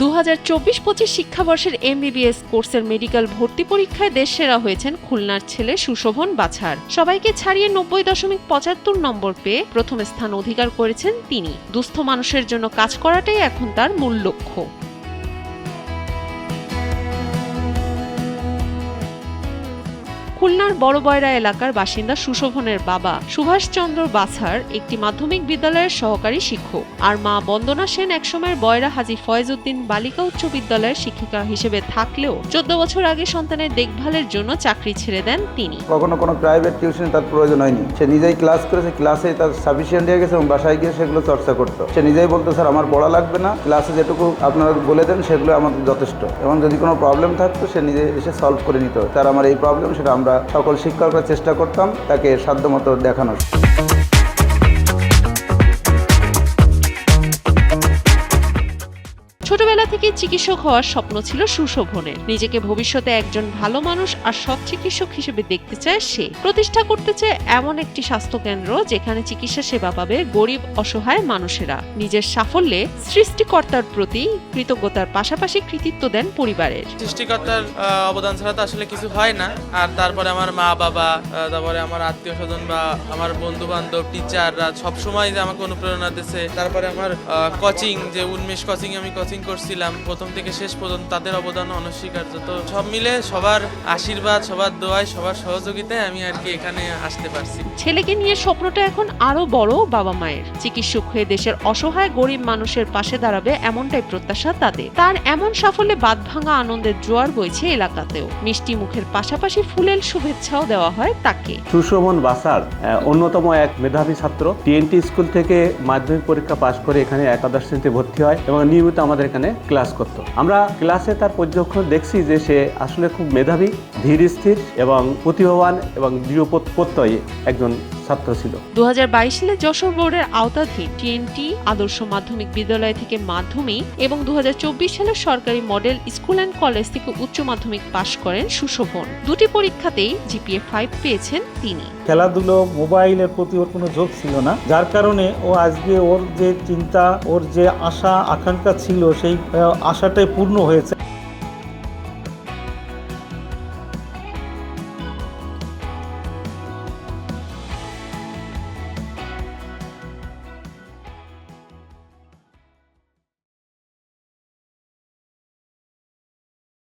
2024-25 শিক্ষাবর্ষের MBBS কোর্সের medical ভর্তি পরীক্ষায় দেশসেরা হয়েছেন খুলনার ছেলে সুশোভন বাছার। সবাইকে ছাড়িয়ে 90.75 নম্বর পেয়ে প্রথম স্থান অধিকার করেছেন তিনি। দুস্থ মানুষের জন্য কাজ করাটাই এখন তার মূল লক্ষ্য। খুলনার বড়বয়রা এলাকার বাসিন্দা সুশোভনের বাবা সুভাষচন্দ্র বাছার একটি মাধ্যমিক বিদ্যালয়ের সহকারী শিক্ষক, আর মা বন্দনা সেন একসময়ের বয়রা হাজী ফয়েজউদ্দিন বালিকা উচ্চ বিদ্যালয়ের শিক্ষিকা হিসেবে থাকলেও 14 বছর আগে সন্তানের দেখভালের জন্য চাকরি ছেড়ে দেন তিনি। কখনো কোনো প্রাইভেট টিউশন তার প্রয়োজন হয়নি, সে নিজেই ক্লাস করেছে, ক্লাসে তার সাফিসিয়েন্ট হয়ে গেছে এবং বাসায় গিয়ে সেগুলো চর্চা করতো। সে নিজেই বলতো, স্যার আমার পড়া লাগবে না, ক্লাসে যেটুকু আপনারা বলে দেন সেগুলো আমার যথেষ্ট, এবং যদি কোনো প্রবলেম থাকতো সে নিজে এসে সলভ করে নিত। তার আমার এই প্রবলেম, সেটা আমরা সকল শিক্ষকরা চেষ্টা করতাম তাকে সাধ্যমতো দেখানোর। ছোটবেলা থেকে চিকিৎসক হওয়ার স্বপ্ন ছিল সুশোভনের। নিজেকে ভবিষ্যতে একজন ভালো মানুষ আর সৎ চিকিৎসক হিসেবে দেখতে চায় সে। প্রতিষ্ঠা করতে চায় এমন একটি স্বাস্থ্যকেন্দ্র যেখানে চিকিৎসা সেবা পাবে গরিব অসহায় মানুষেরা। নিজের সাফল্যে সৃষ্টিকর্তার প্রতি কৃতজ্ঞতার পাশাপাশি কৃতিত্ব দেন পরিবারের। সৃষ্টিকর্তার অবদান ছাড়া তো আসলে কিছু হয় না। আর তারপরে আমার মা বাবা, তারপরে আমার আত্মীয় স্বজন বা আমার বন্ধু বান্ধব, টিচাররা সবসময় যে আমাকে অনুপ্রেরণা দিচ্ছে। তারপরে আমার কোচিং, যে উন্মেষ কোচিং আমি কোচিং করছিলাম প্রথম থেকে শেষ পর্যন্ত, তাদের অবদান অনস্বীকার্য। তো সব মিলে সবার আশীর্বাদ, সবার দোয়ায়, সবার সহযোগিতায় আমি আর কি এখানে আসতে পারছি। ছেলেকে নিয়ে স্বপ্নটা এখন আরো বড় বাবা মায়ের। চিকিৎসক হয়ে দেশের অসহায় গরিব মানুষের পাশে দাঁড়াবে এমনটাই প্রত্যাশা তাদের। তার এমন সাফল্যে বাঁধভাঙা আনন্দের জোয়ার বইছে এলাকাতেও। মিষ্টি মুখের পাশাপাশি ফুলেল শুভেচ্ছাও দেওয়া হয় তাকে। সুশোভন বাছার অন্যতম এক মেধাবী ছাত্র, টিএনটি স্কুল থেকে মাধ্যমিক পরীক্ষা পাশ করে এখানে একাদশ শ্রেণীতে ভর্তি হয় এবং নিয়মিত আমাদের এখানে ক্লাস করতো। আমরা ক্লাসে তার পর্যবেক্ষণ দেখছি যে সে আসলে খুব মেধাবী, ধীর স্থির এবং প্রতিভাবান এবং দৃঢ় প্রত্যয়ী একজন ছাত্র ছিল। 2022 সালে যশোর বোর্ডের আওতাধীন টিএনটি আদর্শ মাধ্যমিক বিদ্যালয় থেকে মাধ্যমিক এবং 2024 সালে সরকারি মডেল স্কুল অ্যান্ড কলেজ থেকে উচ্চ মাধ্যমিক পাশ করেন সুশোভন। দুটি পরীক্ষাতেই জিপিএ 5 পেয়েছেন তিনি। খেলাধুলো, মোবাইলের প্রতি ওর কোনো ঝোঁক ছিল না, যার কারণে ও আজকে ওর যে চিন্তা, ওর যে আশা আকাঙ্ক্ষা ছিল, সেই আশাটাই পূর্ণ হয়েছে।